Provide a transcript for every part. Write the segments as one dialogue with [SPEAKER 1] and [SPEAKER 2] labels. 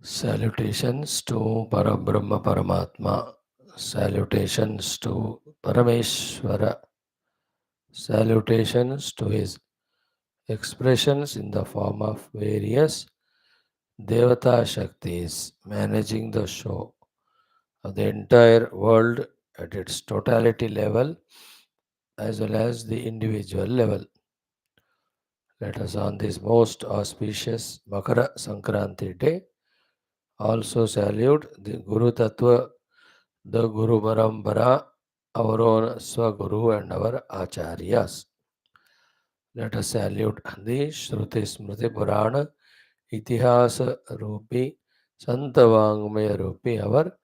[SPEAKER 1] Salutations to Parabrahma Paramatma. Salutations to Parameshwara. Salutations to his expressions in the form of various Devata Shaktis managing the show of the entire world at its totality level as well as the individual level. Let us on this most auspicious Makara Sankranthi day also salute the Guru Tattva, the Guru Parampara, our own Swaguru and our Acharyas. Let us salute the Shruti Smriti Purana, Itihasa Rupi, Santavangmaya Rupi, our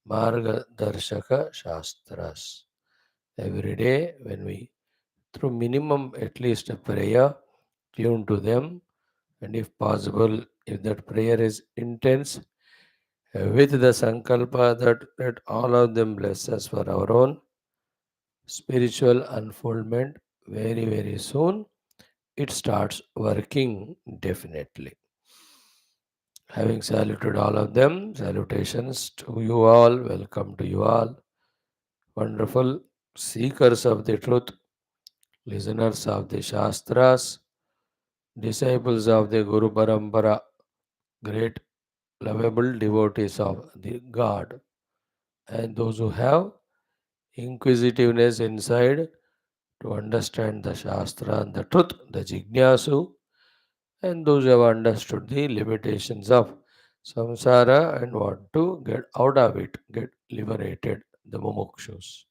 [SPEAKER 1] Margadarshaka Shastras. Every day, when we, through minimum at least a prayer, tune to them, and if possible, if that prayer is intense, with the sankalpa that let all of them bless us for our own spiritual unfoldment very, very soon, it starts working definitely. Having saluted all of them, salutations to you all, welcome to you all, wonderful seekers of the truth, listeners of the Shastras, disciples of the Guru Parampara, great lovable devotees of the God, and those who have inquisitiveness inside to understand the Shastra and the truth, the Jignasu, and those who have understood the limitations of samsara and want to get out of it, get liberated, the mumukshus.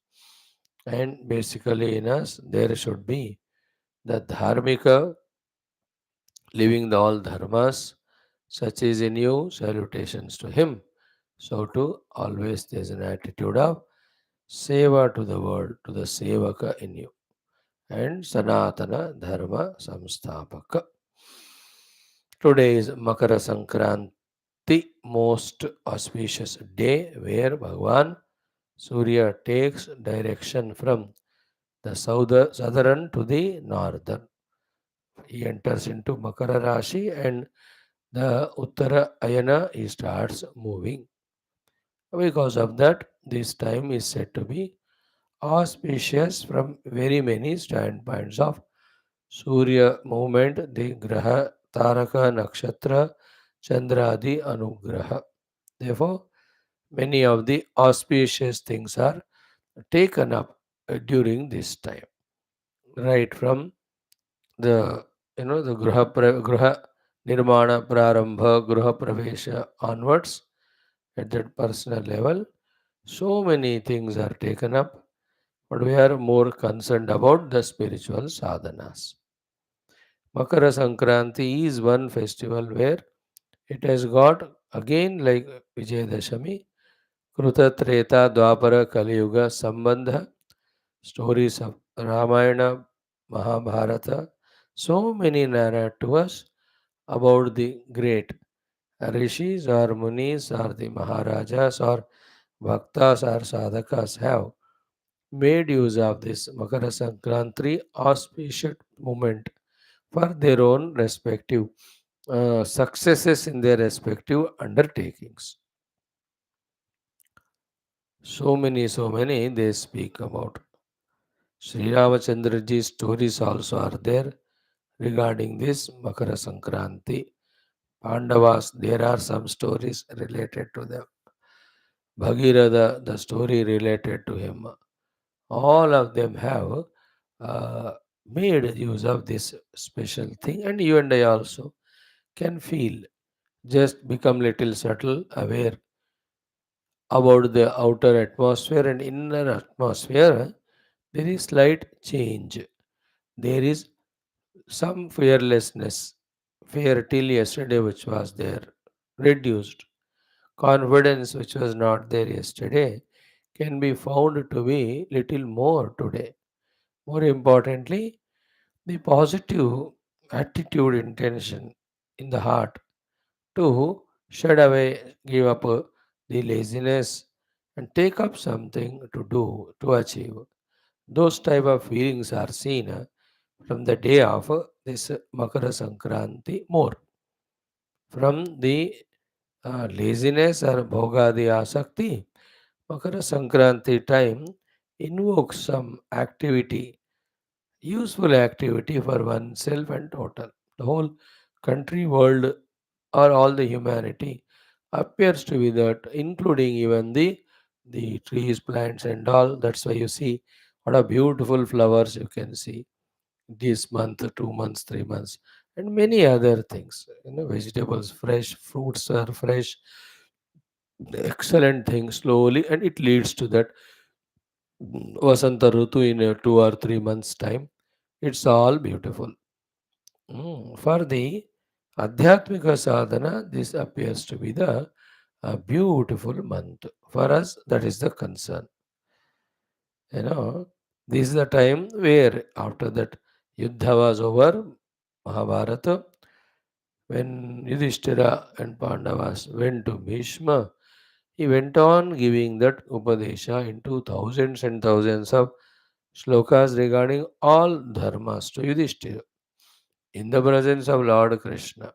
[SPEAKER 1] And basically, in us, there should be the dharmika, living the all dharmas, such is in you, salutations to him. So, too, always there's an attitude of seva to the world, to the sevaka in you, and Sanatana Dharma Samsthapaka. Today is Makara Sankranti, most auspicious day where Bhagwan Surya takes direction from the southern to the northern. He enters into Makara Rashi and the Uttara Ayana he starts moving. Because of that, this time is said to be auspicious from very many standpoints of Surya movement, the Graha, Taraka, Nakshatra, Chandradi, Anugraha. Therefore, many of the auspicious things are taken up during this time. Right from the the Graha Nirmana Prarambha, Graha Pravesha onwards at that personal level, so many things are taken up, but we are more concerned about the spiritual sadhanas. Makara Sankranti is one festival where it has got again like Vijayadashami, Kruta Treta Dwapara Kali Yuga Sambandha, stories of Ramayana, Mahabharata, so many narrate to us about the great rishis or munis or the maharajas or bhaktas or sadhakas have made use of this Makara Sankranti auspicious moment for their own respective successes in their respective undertakings. So many they speak about. Sri Ramachandraji's stories also are there regarding this Makara Sankranti. Pandavas, there are some stories related to them. Bhagirath, the story related to him. All of them have uh, made use of this special thing, and you and I also can feel, just become little subtle aware about the outer atmosphere and inner atmosphere. There is slight change. There is some fearlessness. Fear till yesterday, which was there, reduced. Confidence, which was not there yesterday, can be found to be little more today. More importantly, the positive attitude, intention in the heart to shed away, give up the laziness and take up something to do, to achieve. Those type of feelings are seen from the day of this Makara Sankranti more. From the laziness or bhogadi asakti, Makara Sankranthi time invokes some activity, useful activity for oneself and total. The whole country, world, or all the humanity appears to be that, including even the trees, plants, and all. That's why you see what a beautiful flowers you can see this month, 2 months, 3 months, and many other things. Vegetables fresh, fruits are fresh, excellent thing slowly, and it leads to that Vasanta Rutu in 2 or 3 months' time. It's all beautiful. For the Adhyatmika sadhana, this appears to be the beautiful month. For us, that is the concern. You know, this is the time where after that Yuddha was over, Mahabharata, when Yudhishthira and Pandavas went to Bhishma, he went on giving that Upadesha into thousands and thousands of shlokas regarding all dharmas to Yudhishthira in the presence of Lord Krishna.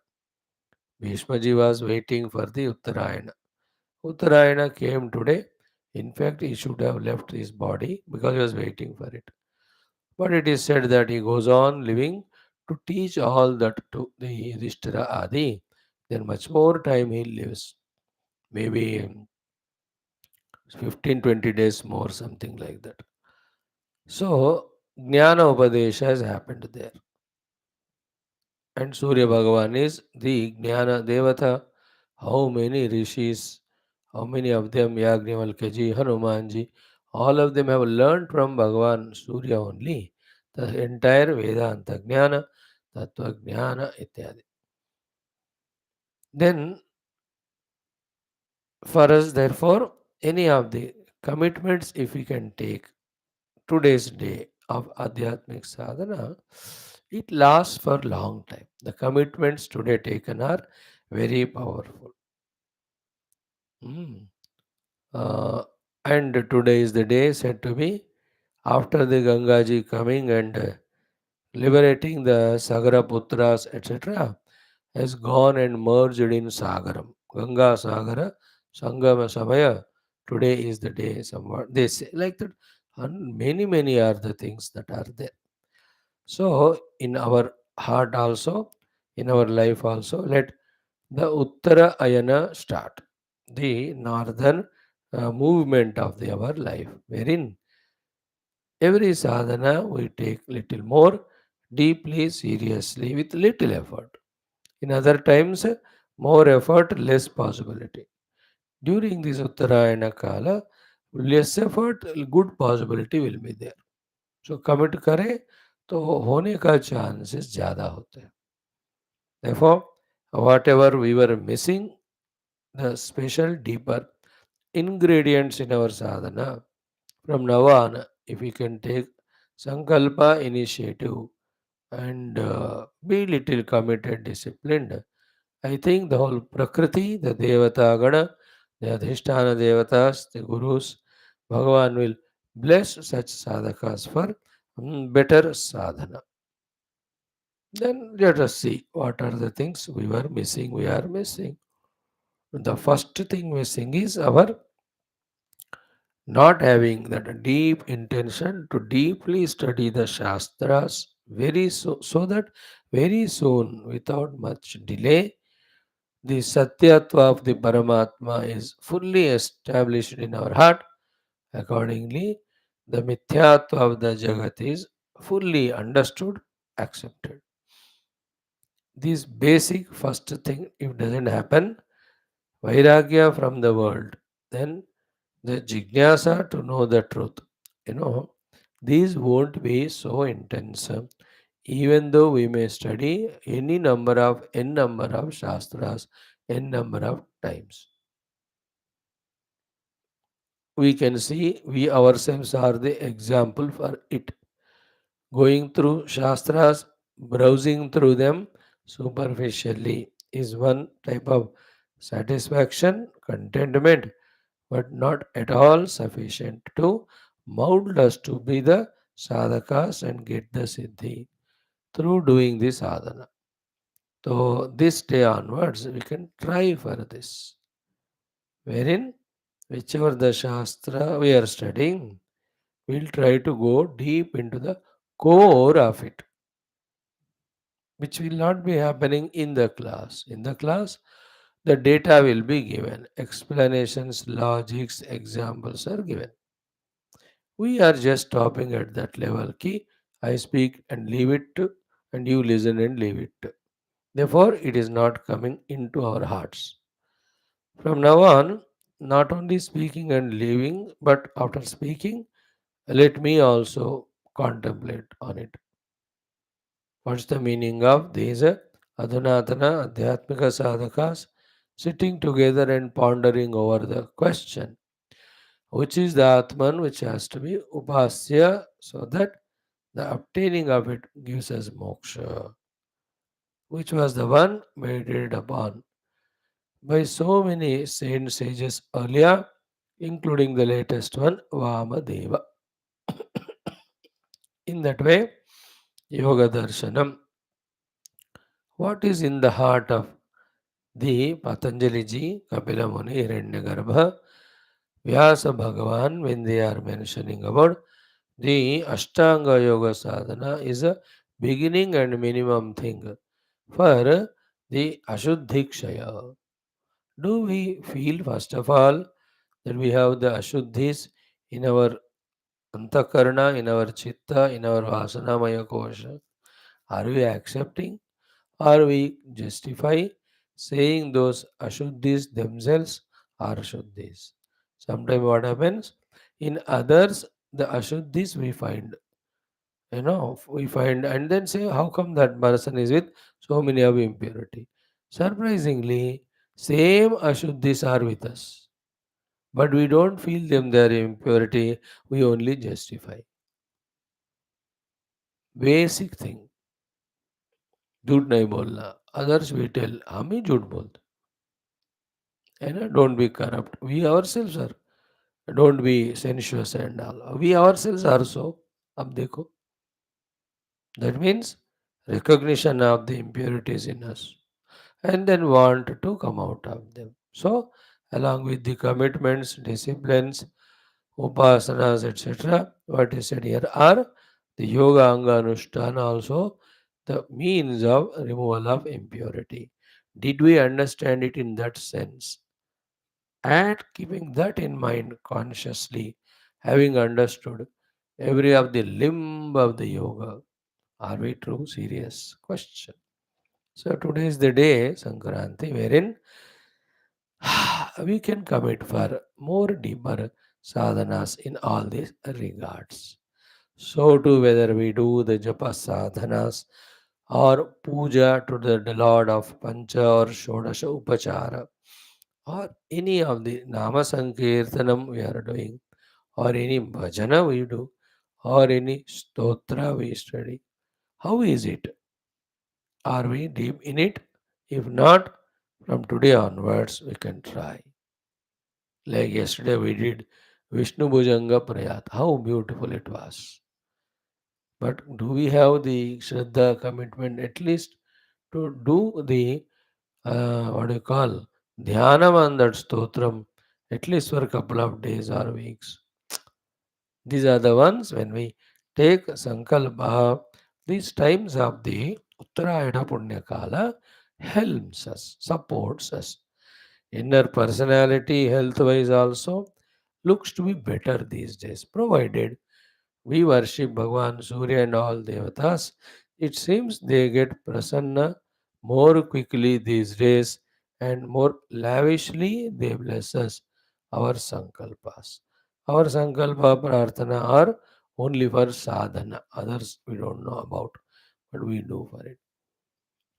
[SPEAKER 1] Bhishmaji was waiting for the Uttarayana. Uttarayana came today. In fact, he should have left his body because he was waiting for it. But it is said that he goes on living to teach all that to the Yudhishthira Adi. Then much more time he lives. Maybe 15, 20 days more, something like that. So, Jnana Upadesha has happened there. And Surya Bhagavan is the Jnana Devata. How many rishis, how many of them, Yagnivalkaji, Hanumanji, all of them have learned from Bhagavan Surya only. The entire Vedanta Jnana, Tattva Jnana, ityadi. Then, for us, therefore, any of the commitments, if we can take today's day of Adhyatmic Sadhana, it lasts for long time. The commitments today taken are very powerful. Mm. Uh, and today is the day said to be after the Gangaji coming and liberating the Sagara Putras, etc., has gone and merged in Sagaram. Ganga Sagara, Sangama Samaya. Today is the day, somewhat. They say like that. And many, many are the things that are there. So, in our heart also, in our life also, let the Uttara Ayana start, the northern movement of our life, wherein every sadhana we take little more deeply, seriously, with little effort. In other times, more effort, less possibility. During this Uttarayana Kala, less effort, good possibility will be there. So commit करें तो होने का chances ज़्यादा होते हैं. Therefore, whatever we were missing, the special deeper ingredients in our sadhana, from now on, if we can take Sankalpa initiative and be little committed, disciplined, I think the whole Prakriti, the Devata Gana, the Adhisthana Devatas, the Gurus, Bhagavan will bless such sadhakas for better sadhana. Then let us see what are the things we were missing, we are missing. The first thing missing is our not having that deep intention to deeply study the Shastras so that very soon, without much delay, the Satyatva of the Paramatma is fully established in our heart. Accordingly, the Mithyatva of the Jagat is fully understood, accepted. This basic first thing, if doesn't happen, Vairagya from the world, then the Jignasa to know the truth. You know, these won't be so intense. Even though we may study any number of n number of Shastras, n number of times. We can see we ourselves are the example for it. Going through Shastras, browsing through them superficially is one type of satisfaction, contentment, but not at all sufficient to mold us to be the sadhakas and get the siddhi through doing this sadhana. So, this day onwards, we can try for this. wherein whichever the Shastra we are studying, we'll try to go deep into the core of it, which will not be happening in the class. In the class, the data will be given, explanations, logics, examples are given. We are just stopping at that level. Ki, I speak and leave it, and you listen and leave it. Therefore, it is not coming into our hearts. From now on, not only speaking and leaving, but after speaking, let me also contemplate on it. What's the meaning of these adhanatana adhyatmika sadhakas sitting together and pondering over the question, which is the Atman which has to be upasya, so that the obtaining of it gives us moksha, which was the one meditated upon by so many saint sages earlier, including the latest one, Vamadeva. In that way, Yoga Darshanam, what is in the heart of the Patanjali ji, Kapila Muni, Hiranyagarbha, Vyasa Bhagavan, when they are mentioning about the Ashtanga Yoga Sadhana, is a beginning and minimum thing for the Ashuddhikshaya. Do we feel, first of all, that we have the Ashuddhis in our Antakarna, in our Chitta, in our Vasanamaya Kosha? Are we accepting? Are we justify saying those Ashuddhis themselves are Shuddhis? Sometimes what happens? In others, the Ashuddhis we find, we find and then say, how come that person is with so many of impurity? Surprisingly, same Ashuddhis are with us. But we don't feel them their impurity, we only justify. Basic thing. झूठ नहीं बोलना. Others we tell, हम ही झूठ बोलते. Don't be corrupt. We ourselves are. Don't be sensuous and all. We ourselves are so. अब देखो. That means recognition of the impurities in us and then want to come out of them. So, along with the commitments, disciplines, upasanas, etc., what is said here are the yoga anga anushtana also the means of removal of impurity. Did we understand it in that sense? And keeping that in mind consciously, having understood every of the limb of the yoga, are we true serious? Question. So today is the day, Sankranthi, wherein we can commit for more deeper sadhanas in all these regards. So too whether we do the japa sadhanas or puja to the Lord of Pancha or Shodasha Upachara or any of the Nama Sankirtanam we are doing or any bhajana we do or any stotra we study. How is it? Are we deep in it? If not, from today onwards we can try. Like yesterday we did Vishnu Bhujanga Prayat. How beautiful it was. But do we have the Shraddha commitment at least to do the what do you call Dhyanam on that stotram at least for a couple of days or weeks? These are the ones when we take Sankalpa, these times of the Uttarayana Punyakala helps us, supports us. Inner personality, health wise, also looks to be better these days, provided we worship Bhagwan, Surya, and all devatas. It seems they get prasanna more quickly these days and more lavishly they bless us, our sankalpas. Our sankalpa prarthana are only for sadhana. Others we don't know about, but we do for it.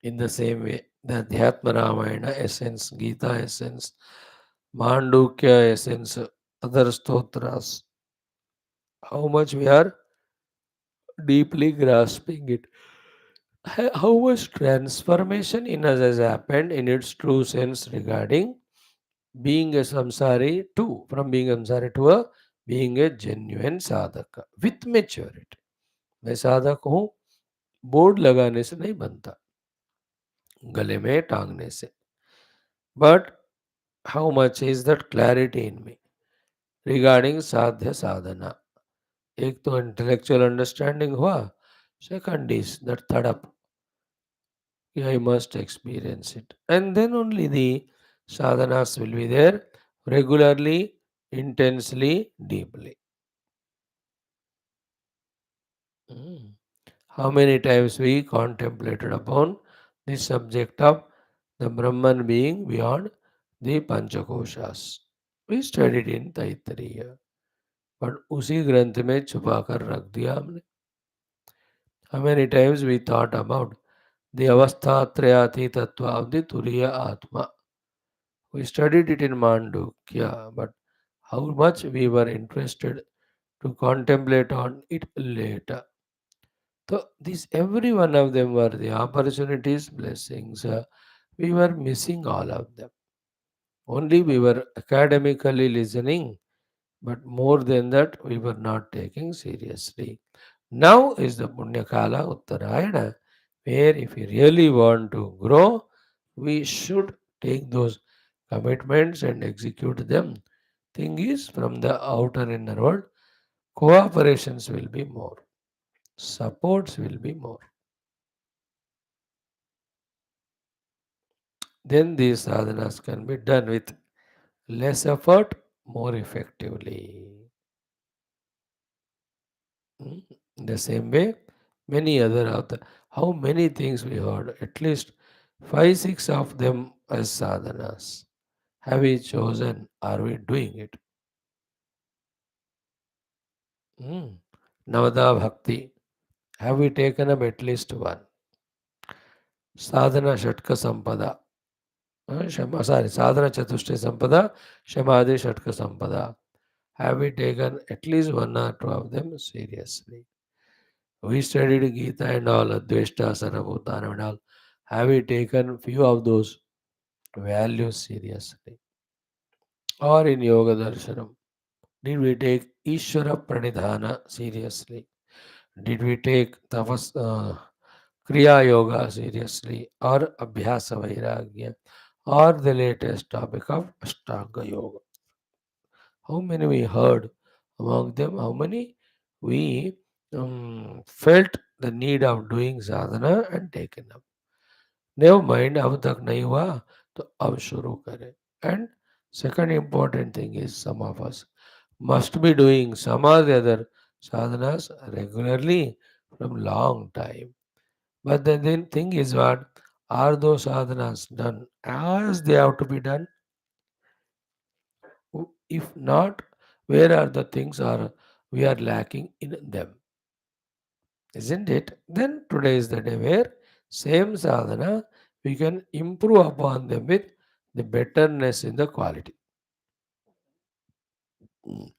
[SPEAKER 1] In the same way, the Adhyatma Ramayana essence, Gita essence, Mandukya essence, other stotras, how much we are deeply grasping it. How much transformation in us has happened in its true sense regarding being a samsari to, from being a samsari to a being a genuine sadhaka with maturity. मैं साधक हूँ board लगाने से नहीं बनता गले में टांगने से but how much is that clarity in me regarding sadhya sadhana. एक तो intellectual understanding हुआ, second is that thadap, I must experience it. And then only the sadhanas will be there regularly, intensely, deeply. Mm. How many times we contemplated upon the subject of the Brahman being beyond the Panchakoshas. We studied in Aitareya, but उसी ग्रंथ में छुपा कर रख दिया हमने. How many times we thought about the avastha trayati tattva of the Turiya Atma. We studied it in Mandukya, but how much we were interested to contemplate on it later. So these every one of them were the opportunities, blessings. We were missing all of them. Only we were academically listening, but more than that, we were not taking seriously. Now is the Punyakala Uttarayana, where if we really want to grow, we should take those commitments and execute them. Thing is, from the outer inner world, cooperations will be more, supports will be more. Then these sadhanas can be done with less effort, more effectively. Mm. In the same way, many other of the how many things we heard, at least five, six of them as sadhanas. Have we chosen? Are we doing it? Mm. Navada Bhakti. Have we taken up at least one? Sadhana Shatka Sampada. Sadhana Chatushti Sampada, Shamadhi Shatka Sampada. Have we taken at least one or two of them seriously? We studied Gita and all, Adveshta, Sarabhutana and all. Have we taken few of those values seriously? Or in Yoga Darshanam, did we take Ishvara Pranidhana seriously? Did we take Kriya Yoga seriously? Or Abhyasa Vairagya? Or the latest topic of Ashtanga Yoga? How many we heard among them? How many we felt the need of doing sadhana and taken up? Never mind, अब तक नहीं हुआ तो अब शुरू करें. And second important thing is some of us must be doing some or the other sadhanas regularly from long time. But the then thing is what? Are those sadhanas done as they have to be done? If not, where are the things are we are lacking in them? Isn't it? Then today is the day where same sadhana we can improve upon them with the betterness in the quality.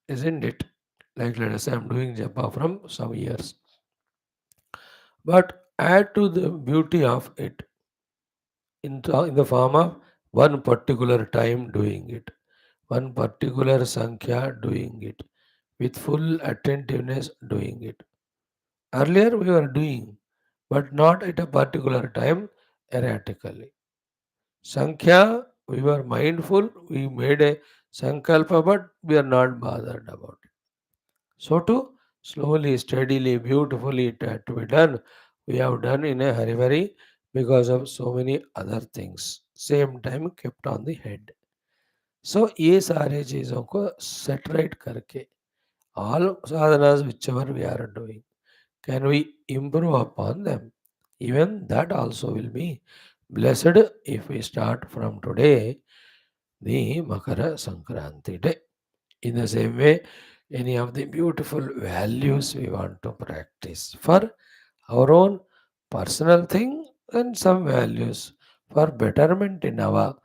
[SPEAKER 1] Isn't it? Like let us say I'm doing japa from some years. But add to the beauty of it in the form of one particular time doing it, one particular sankhya doing it, with full attentiveness doing it. Earlier we were doing, but not at a particular time erratically. Sankhya, we were mindful, we made a sankalpa, but we are not bothered about it. So to slowly, steadily, beautifully it had to be done. We have done in a hurry because of so many other things. Same time kept on the head. So ये सारे चीज़ों को सेटरेट करके all sadhanas whichever we are doing, can we improve upon them? Even that also will be blessed if we start from today, the Makara Sankranthi day. In the same way, any of the beautiful values we want to practice for our own personal thing and some values for betterment in our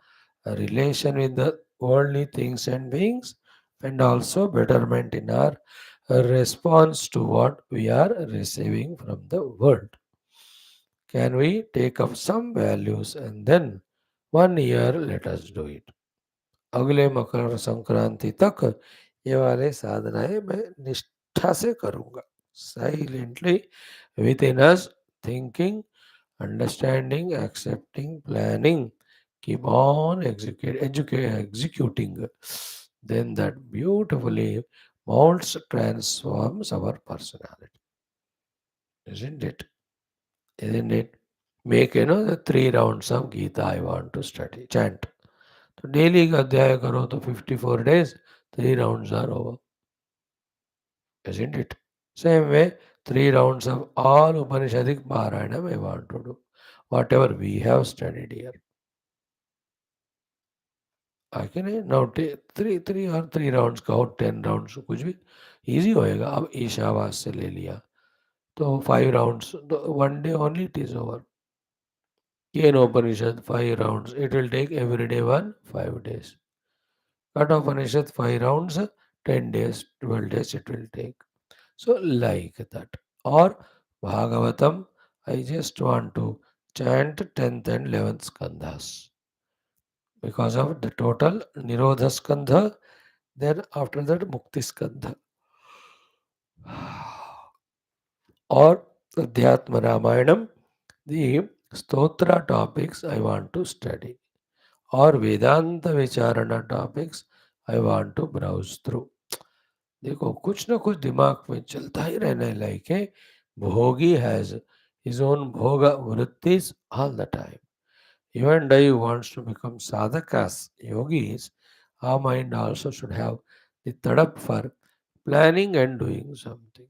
[SPEAKER 1] relation with the worldly things and beings and also betterment in our response to what we are receiving from the world. Can we take up some values and then one year let us do it. अगले मकर संक्रांति तक ये वाले साधनाएं मैं निष्ठा से करूंगा. Silently within us, thinking, understanding, accepting, planning, keep on executing, then that beautifully molds, transforms our personality. Isn't it? Isn't it? Make the 3 rounds of Gita I want to study. Chant. So daily का अध्याय करो तो 54 days, 3 rounds are over. Isn't it? Same way, 3 rounds of all Upanishadic Parayana I want to do. Whatever we have studied here. I can now take three rounds का और 10 rounds कुछ भी easy होएगा. अब ईशावास से ले लिया तो 5 rounds, 1 day only it is over. Again Upanishad 5 rounds. It will take every day 5 days. Kata Upanishad 5 rounds, 10 days, 12 days it will take. So like that. Or Bhagavatam, I just want to chant 10th and 11th skandhas. Because of the total Nirodha skandha, then after that Mukti skandha. Or Adhyatma Ramayanam, the Stotra topics I want to study. Or Vedanta Vicharana topics I want to browse through. देखो कुछ ना कुछ दिमाग में चलता ही रहने लायक है. Bhogi has his own bhoga vrittis all the time. Even though he wants to become sadhakas, yogis, our mind also should have the tadap for planning and doing something.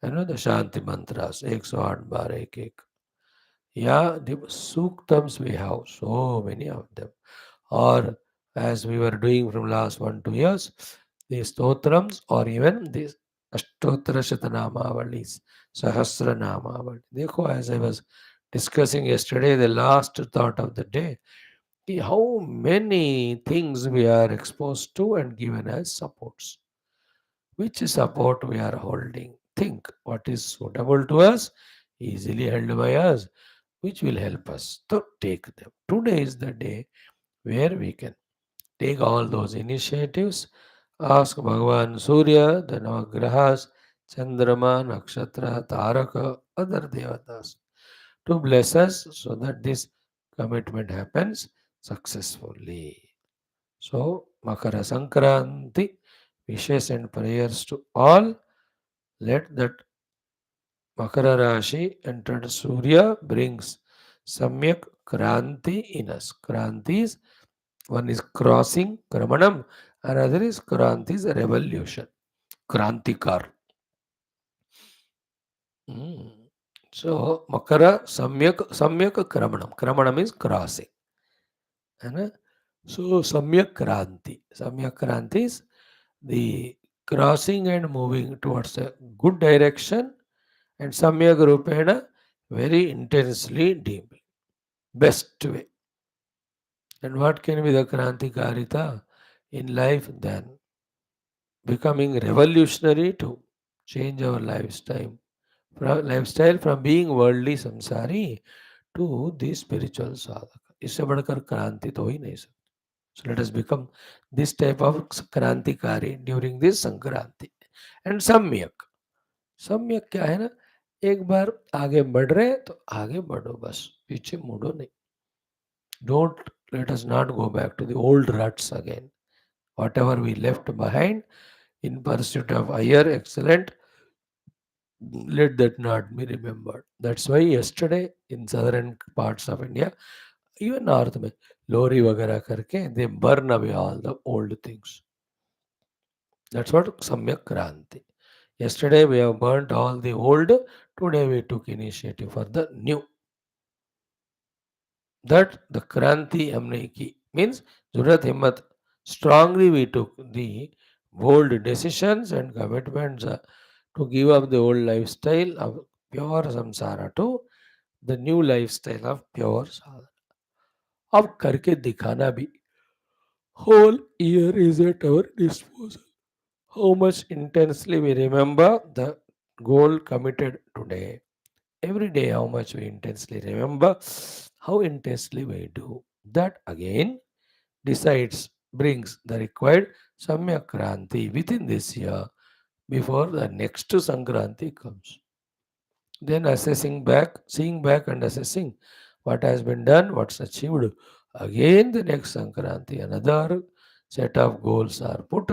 [SPEAKER 1] The Shanti mantras, 108 बार एक. Yeah, the suktams we have, so many of them. Or as we were doing from last 1-2 years, the stotrams or even the Ashtotra Shatanamavalis, Sahasra Namavali. Dekho, as I was discussing yesterday, the last thought of the day, how many things we are exposed to and given as supports. Which support we are holding? Think what is suitable to us, easily held by us, which will help us to take them. Today is the day where we can take all those initiatives, ask Bhagavan Surya, the Navagrahas, Chandrama, Nakshatra, Taraka, other devatas to bless us so that this commitment happens successfully. So, Makara Sankranthi, wishes and prayers to all. Let that Makara Rashi entered Surya brings Samyak Kranti in us. Kranti is one is crossing, Kramanam, another is Kranti is revolution. Krantikar. Mm. So Makara Samyak Kramanam. Kramanam is crossing. है. So Samyak Kranti. Samyak Kranti is the crossing and moving towards a good direction, and Samyak Rupena very intensely deeply. Best way. And what can be the Krantikarita in life then? Becoming revolutionary to change our lifestyle from being worldly samsari to the spiritual sadhaka. इससे बढ़कर क्रांति तो हो ही नहीं सकती. So let us become this type of क्रांतिकारी during this Sankranti. And Samyak. Samyak क्या है ना, एक बार आगे बढ़ रहे तो आगे बढ़ो बस, पीछे मुड़ो नहीं. Don't let us not go back to the old ruts again. Whatever we left behind in pursuit of higher excellent, let that not be remembered. That's why yesterday in southern parts of India, even north में lorry वगैरह करके they burn away all the old things. That's what Samyak Kranti. Yesterday we have burnt all the old. Today we took initiative for the new. That the Kranti हमने की means Jurat Himmat. Strongly we took the bold decisions and commitments to give up the old lifestyle of pure samsara to the new lifestyle of pure sadhana. अब करके दिखाना भी. Whole year is at our disposal. How much intensely we remember the goal committed today. Every day, how much we intensely remember, how intensely we do. That again decides, brings the required Samyak Kranti within this year before the next Sankranti comes. Then assessing back, seeing back and assessing what has been done, what's achieved, Again, the next Sankranti, another set of goals are put,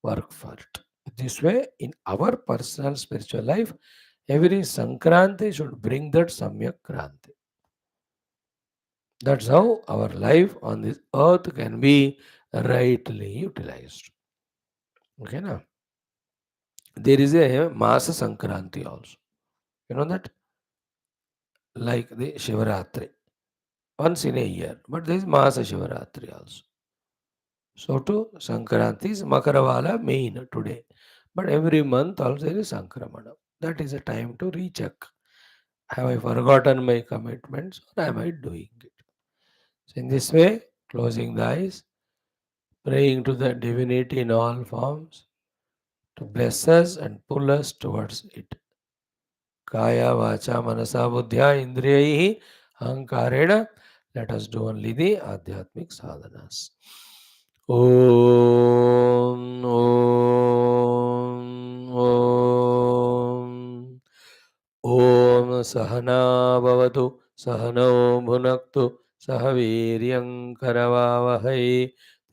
[SPEAKER 1] work for it. This way, in our personal spiritual life, every Sankranti should bring that Samyak Kranti. That's how our life on this earth can be rightly utilized. Okay, now there is a Masa Sankranti also. You know that? Like the Shivaratri. Once in a year. But there is Masa Shivaratri also. So too, Sankranti is Makarawala main today. But every month also there is Sankramana. That is a time to recheck. Have I forgotten my commitments or am I doing it? So in this way, closing the eyes, praying to the divinity in all forms to bless us and pull us towards it. Kaya, Vacha, Manasa, Buddhya, Indriyahi, Ahankarena. Let us do only the Adhyatmic sadhanas. Om, Om, Om. ॐ सहना भवतु सहनौ भुनक्तु सह वीर्यं करवावहै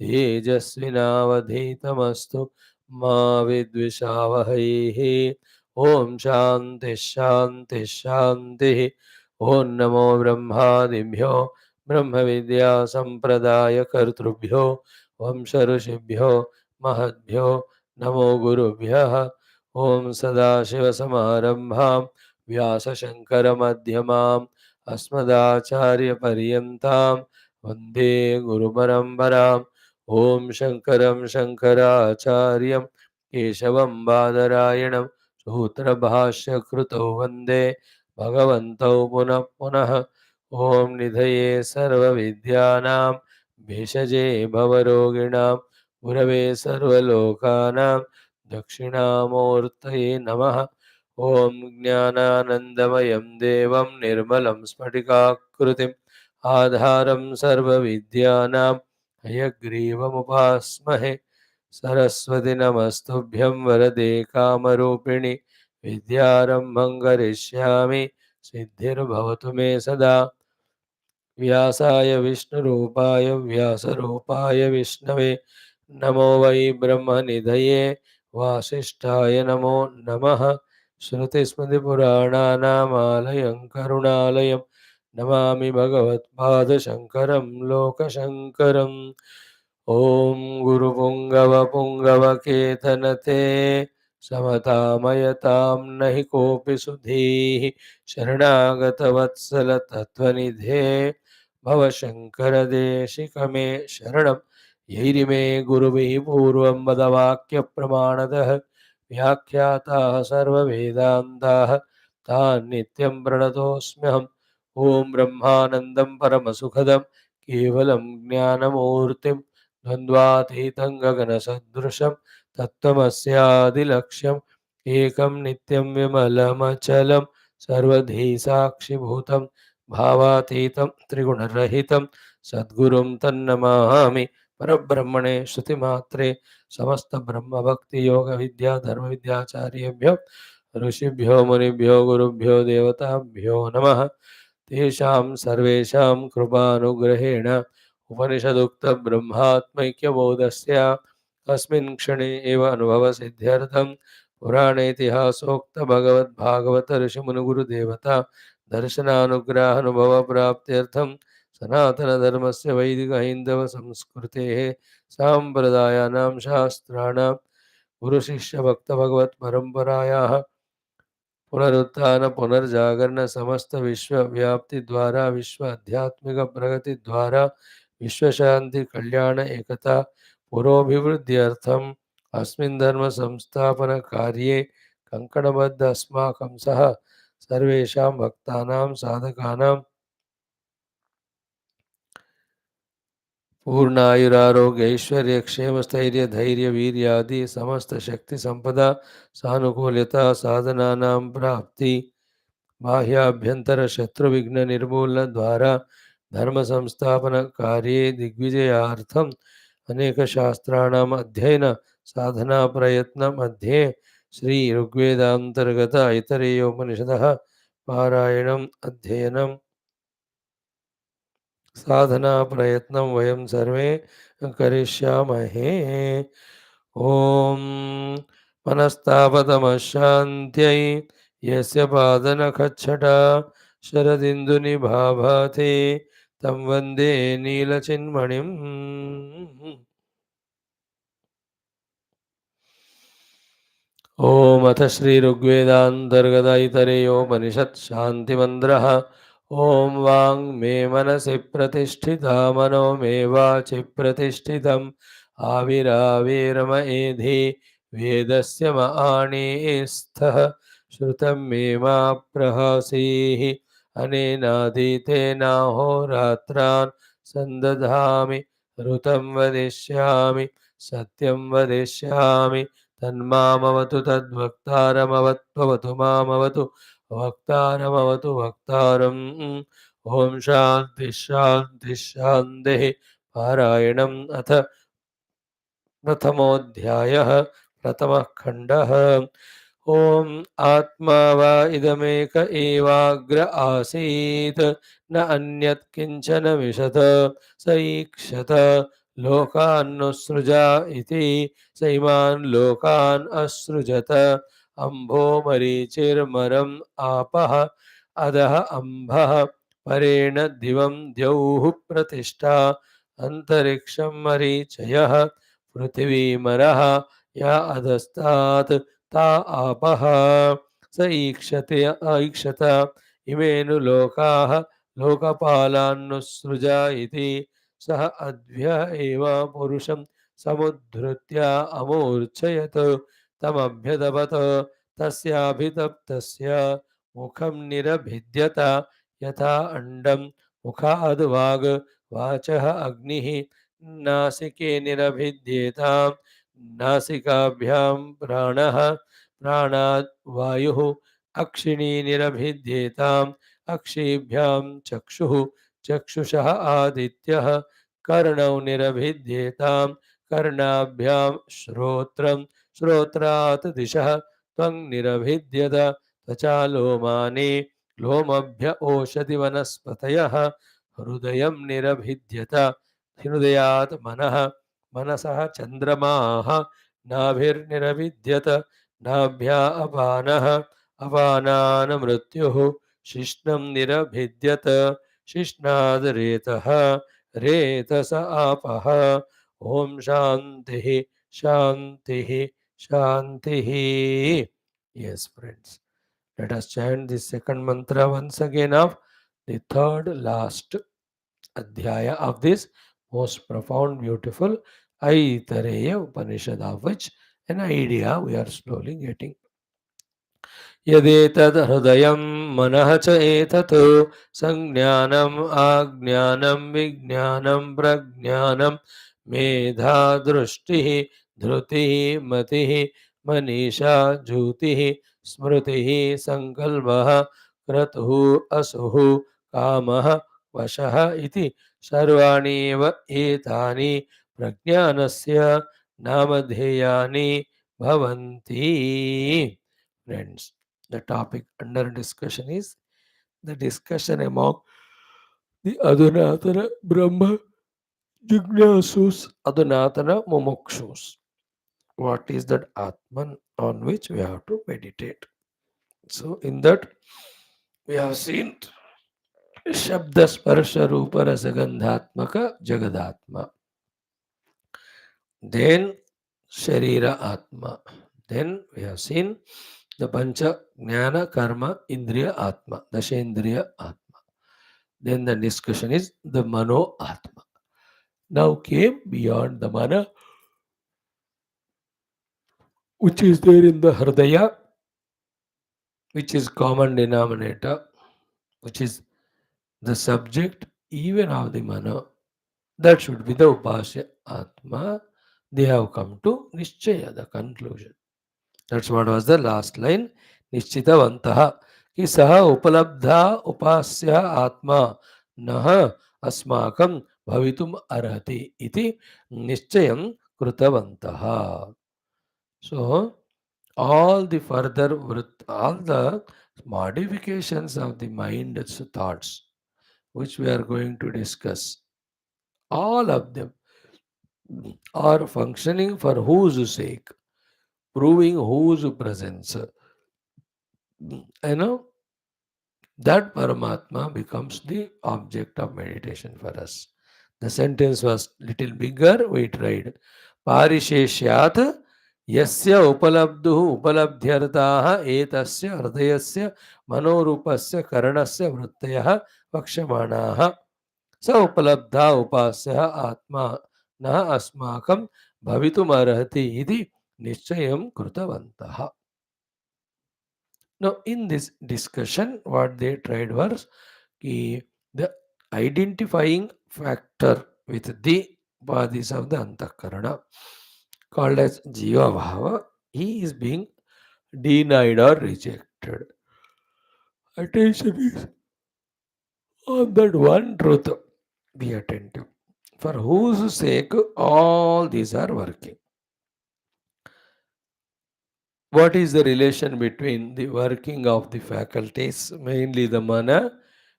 [SPEAKER 1] तेजस्विनावधीतमस्तु मा विद्विषावहैः ॐ शान्तिः शान्तिः शान्तिः ॐ नमो ब्रह्मादिभ्यो ब्रह्मविद्यासम्प्रदायकर्तृभ्यो वंशऋषिभ्यो महद्भ्यो नमो गुरुभ्यः ॐ सदाशिवसमारम्भां व्यासशङ्करमध्यमाम् अस्मदाचार्यपर्यन्तां वन्दे गुरुपरम्पराम् ॐ शङ्करं शङ्कराचार्यं केशवं बादरायणं सूत्रभाष्यकृतौ वन्दे भगवन्तौ पुनः पुनः ॐ निधये सर्वविद्यानां भेषजे भवरोगिणां गुरवे सर्वलोकानां दक्षिणामूर्तये नमः ॐ ज्ञानानन्दमयं देवं निर्मलं स्फटिकाकृतिम् आधारं सर्वविद्यानां हयग्रीवमुपास्महे सरस्वति नमस्तुभ्यं वरदे कामरूपिणि विद्यारम्भं करिष्यामि सिद्धिर्भवतु मे सदा व्यासाय विष्णुरूपाय व्यासरूपाय विष्णवे नमो वै ब्रह्मनिधये वासिष्ठाय नमो नमः श्रुतिस्मृतिपुराणानामालयं करुणालयं नमामि भगवत्पादशङ्करं लोकशङ्करम् ॐ गुरुपुङ्गवपुङ्गवकेतनते समतामयतां नहि कोऽपि सुधीः शरणागतवत्सलतत्त्वनिधे भवशङ्करदेशिकमे शरणं यैरिमे गुरुभिः पूर्वं वदवाक्यप्रमाणतः व्याख्याताः सर्ववेदान्ताः तान् नित्यं प्रणतोऽस्म्यहम् ॐ ब्रह्मानन्दं परमसुखदं केवलं ज्ञानमूर्तिं द्वन्द्वातीतं गगनसदृशं तत्त्वमस्यादिलक्ष्यम् एकं नित्यं विमलमचलं सर्वधी साक्षिभूतं भावातीतं त्रिगुणरहितं सद्गुरुं तन्नमामि परब्रह्मणे श्रुतिमात्रे समस्तब्रह्मभक्तियोगविद्या धर्मविद्याचार्येभ्यो ऋषिभ्यो मुनिभ्यो गुरुभ्यो देवताभ्यो नमः तेषां सर्वेषां कृपानुग्रहेण उपनिषदुक्तब्रह्मात्मैक्यबोधस्य अस्मिन् क्षणे एव अनुभवसिद्ध्यर्थं पुराणेतिहासोक्तभगवद्भागवत ऋषिमुनिगुरुदेवता दर्शनानुग्रहानुभवप्राप्त्यर्थं सनातनधर्मस्य वैदिकहैन्दवसंस्कृतेः साम्प्रदायानां शास्त्राणां गुरुशिष्यभक्तभगवत्परम्परायाः पुनरुत्थान पुनर्जागरण समस्त विश्व व्याप्ति द्वारा विश्व आध्यात्मिक प्रगति द्वारा विश्व शांति कल्याण एकता पुरोभिवृद्ध्यर्थम अस्मिन् धर्म संस्थापन कार्ये कंकणबद्ध अस्माकं सह सर्वेषां भक्तानां साधकानां पूर्णायुरारोग्य ऐश्वर्य क्षेम स्थैर्य धैर्य वीर्यादि समस्त शक्ति संपदा सानुकूल्यता साधनानां प्राप्ति बाह्याभ्यंतर शत्रु विघ्न निर्मूलन द्वारा धर्म संस्थापन कार्ये दिग्विजयार्थम अनेक शास्त्राणाम अध्ययन साधना प्रयत्न मध्ये श्री ऋग्वेदांतर्गत ऐतरेयोपनिषदः पारायणम् अध्ययनम् साधना प्रयत्नं वयं सर्वे करिष्यामहे। ॐ मनस्तापतमशान्त्यै यस्य पादनखच्छटा शरदिन्दुनिभाभाते तं वन्दे नीलचिन्मणिम्। ओम अथ श्री ऋग्वेदांतर्गत ऐतरेयोपनिषत् शान्तिमन्त्रः। ओम वांग मे मनसि प्रतिष्ठिता मनो मे वाचि प्रतिष्ठितम् आविराविर्म एधि वेदस्य म आणीस्थः श्रुतं मे मा प्रहसीः अनेनाधीतेनाहोरात्रान् सन्दधामि ऋतं वदिष्यामि सत्यं वदिष्यामि तन्मामवतु तद्वक्तारमवत्ववतु मामवतु वक्तारमवतु वक्तारम्। ॐ शान्ति शान्ति शान्तिः। पारायणम् अथ प्रथमोऽध्यायः प्रथमः खण्डः। ॐ आत्मा वा इदमेक एवाग्र आसीत् न अन्यत् किञ्चन विशत स ईक्षत लोकान्नुसृजा इति स इमान् लोकान् असृजत अम्भो मरीचिर्मरम् आपः अधः अम्भः परेण दिवं द्यौः प्रतिष्ठा अन्तरिक्षं मरीचयः पृथिवीमरः या अधस्तात् ता आपः स ईक्षते ऐक्षत इमेनु लोकाः लोकपालान्नुसृजा इति सः अद्भ्य एव पुरुषं समुद्धृत्य अमूर्छयत् तमभ्यदपत् तस्याभितप्तस्य मुखं निरभिद्यत यथा अण्डं मुखाद् वाग् वाचः अग्निः नासिके निरभिद्येतां नासिकाभ्यां प्राणः प्राणाद् वायुः अक्षिणी निरभिद्येताम् अक्षिभ्यां चक्षुः चक्षुषः आदित्यः कर्णौ निरभिद्येतां कर्णाभ्यां श्रोत्रं श्रोत्रात् दिशः त्वं निरभिद्यत त्वचा लोमानि लोमभ्य ओषधि वनस्पतयः हृदयं निरभिद्यत हृदयात् मनः मनसः चन्द्रमाः नाभिर्निरभिद्यत नाभ्या अपानः अपानान् मृत्युः शिश्नं निरभिद्यत शिश्नाद् रेतः रेतस आपः। ॐ शान्तिः शान्तिः शान्तिः। Yes, friends. Let us chant the second mantra once again of the third last adhyaya of this most profound, beautiful Aitareya Upanishad, of which an idea we are slowly getting. यदेतद् हृदयं मनः च एतत् संज्ञानम् आज्ञानं विज्ञानं प्रज्ञानं मेधा दृष्टिः धृतिः मतिः मनीषा ज्योतिः स्मृतिः संकल्पः क्रतुः असुः कामः वशः इति सर्वाणि एव एतानि प्रज्ञानस्य नामधेयानि भवन्ति। Friends, the topic under discussion is the discussion among the Adunatana Brahma Jignasus, Adunatana Mumukshus. What is that Atman on which we have to meditate? So, in that, we have seen Shabda Sparsha Rupa Rasagandhatmaka Jagadatma. Then, Sharira Atma. Then, we have seen the Pancha Jnana Karma Indriya Atma, Dashendriya Atma. Then the discussion is the Mano Atma. Now came beyond the Mana, which is there in the Hridaya, which is common denominator, which is the subject even of the Mana. That should be the Upasya Atma. They have come to Nishchaya, the conclusion. That's what was the last line. Nishchitavantaha. कि सः उपलब्धा उपास्य आत्मा नः अस्माकं भवितुम् अर्हति इति निश्चयं कृतवन्तः. So all the further all the modifications of the mind's thoughts which we are going to discuss, all of them are functioning for whose sake, proving whose presence. You know, that Paramatma becomes the object of meditation for us. The sentence was little bigger, we tried. Parisheshyat yasya upalabduhu upalabdhyartaha etasya hridayasya manorupasya karanasya vrittayah vakshamanaha sa upalabdha upasya atma na asmakam bhavitum iti nischayam krutavantaha. Now, in this discussion, what they tried was the identifying factor with the bodies of the antakarana, called as jiva bhava, he is being denied or rejected. Attention is on that one truth. Be attentive. For whose sake all these are working. What is the relation between the working of the faculties, mainly the mana,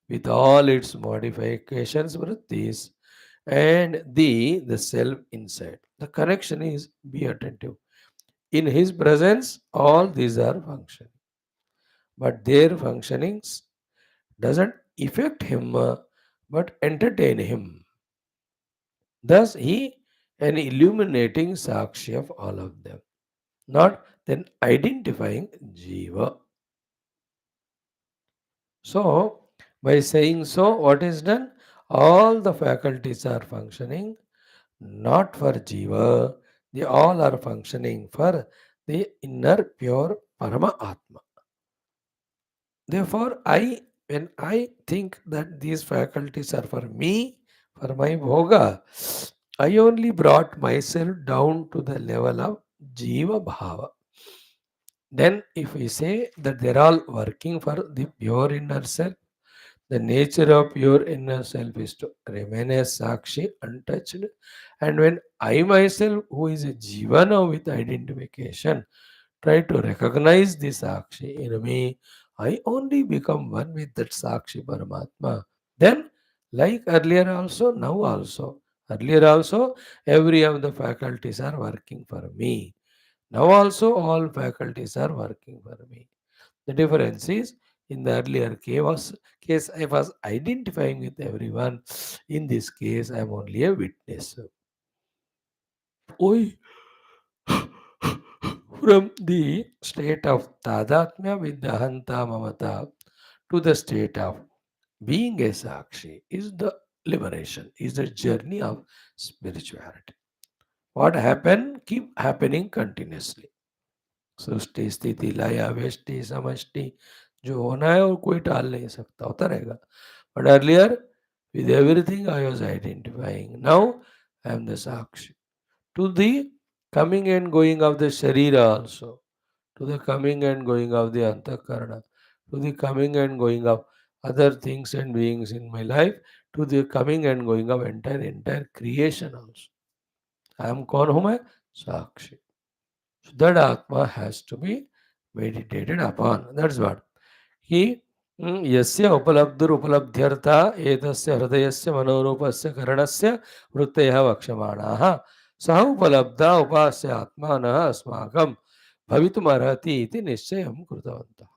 [SPEAKER 1] with all its modifications, vrittis, and the self inside? The connection is be attentive. In his presence, all these are functioning, but their functionings doesn't affect him, but entertain him. Thus, he an illuminating sakshi of all of them, not then identifying jiva. So, by saying so, what is done? All the faculties are functioning not for jiva, they all are functioning for the inner pure Parama Atma. Therefore, when I think that these faculties are for me, for my bhoga, I only brought myself down to the level of jiva bhava. Then, if we say that they're all working for the pure inner self, the nature of your inner self is to remain as Sakshi, untouched. And when I myself, who is a Jivana with identification, try to recognize the Sakshi in me, I only become one with that Sakshi Paramatma. Then, like earlier also, now also. Earlier also, every of the faculties are working for me. Now also, all faculties are working for me. The difference is in the earlier case, I was identifying with everyone. In this case, I am only a witness. Oi, from the state of tadatmya with the hanta mamata to the state of being a sakshi is the liberation, is the journey of spirituality. What happened keep happening continuously. सृष्टि स्थिति लय व्यष्टि समष्टि जो होना है वो कोई टाल नहीं सकता, होता रहेगा. But earlier with everything I was identifying. Now I am the Sakshi. To the coming and going of the Sharira also, to the coming and going of the Antakarana, to the coming and going of other things and beings in my life, to the coming and going of entire creation also. I am कौन हूँ मैं? Sakshi. So that Atma has to be meditated upon. That's what. He यस्य उपलब्धुर उपलब्ध्यर्था एतस्य हृदयस्य मनोरूपस्य करणस्य वृत्तयः वक्ष्यमाणाः सः उपलब्धा उपास्य आत्मानः अस्माकं भवितुमर्हति इति निश्चयं कृतवन्तः.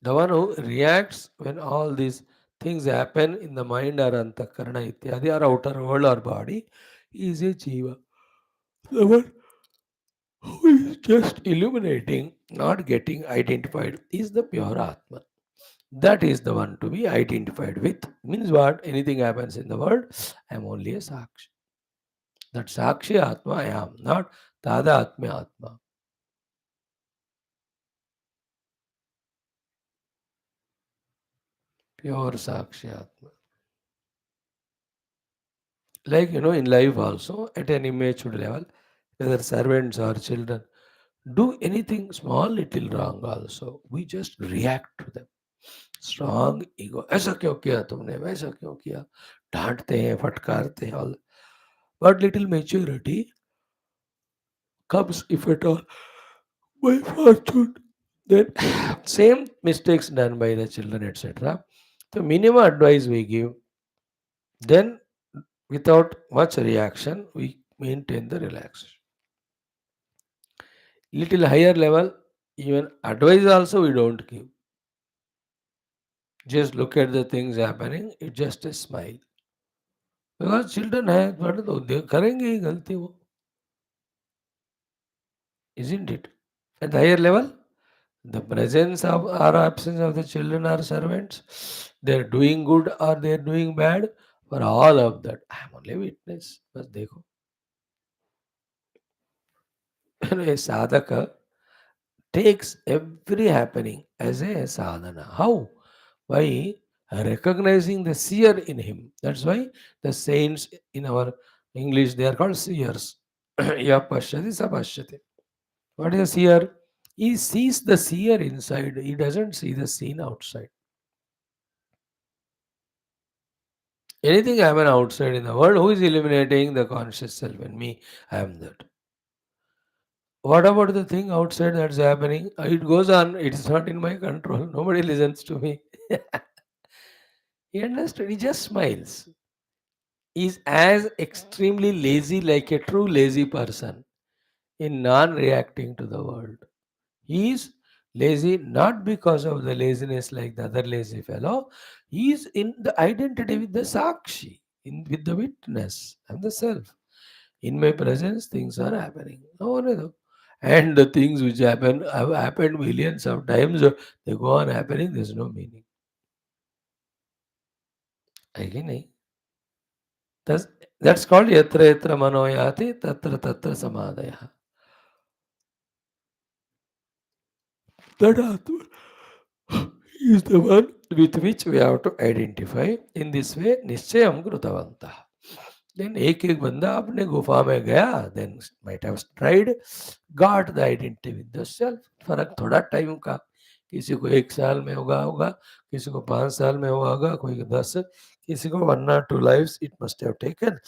[SPEAKER 1] The one who reacts when all these things happen in the mind or antakarana ityadi or outer world or body is a jiva. The one who is just illuminating, not getting identified, is the pure Atman. That is the one to be identified with. Means what? Anything happens in the world, I am only a Sakshi. That Sakshi Atma I am, not Tada Atma Atma. Pure Sakshi Atma. Like, in life also, at an immature level, whether servants or children, do anything small little wrong also, we just react to them. Strong ego, ऐसा क्यों किया तुमने, वैसा क्यों किया, डांटते हैं, फटकारते हैं, all. But little maturity comes if at all by fortune. Then same mistakes done by the children, etc. The minimum advice we give, then without much reaction, we maintain the relaxation. Little higher level, even advice also we don't give. Just look at the things happening, it just a smile. Because children have, they करेंगे ही गलती वो, isn't it? At the higher level, the presence of or absence of the children are servants. They're doing good or they're doing bad. For all of that, I am only witness. बस देखो, a sadhaka takes every happening as a sadhana. How? By recognizing the seer in him. That's why the saints in our English they are called seers. Ya pashyati sa pashyati. What is a seer? He sees the seer inside. He doesn't see the scene outside. Anything happen outside in the world, who is eliminating the conscious self in me? I am that. What about the thing outside that's happening? It goes on. It's not in my control. Nobody listens to me. He understood. He just smiles. He's as extremely lazy like a true lazy person in non-reacting to the world. He is lazy not because of the laziness like the other lazy fellow. He is in the identity with the Sakshi, with the witness and the self. In my presence, things are happening. No, no, no. And the things which happen have happened millions of times. They go on happening. There's no meaning. Again, that's, that's called yatra yatra manoyati tatra tatra samadaya. That Atma is the one with which we have to identify. In this way, निश्चयम कृतवन्तः. Then एक एक बंदा अपने गुफा में गया, then might have tried, got the identity with the self. फर्क थोड़ा टाइम का, किसी को 1 साल में होगा, किसी को 5 साल में होगा, कोई को 10, किसी को 1 or 2 lives it must have taken.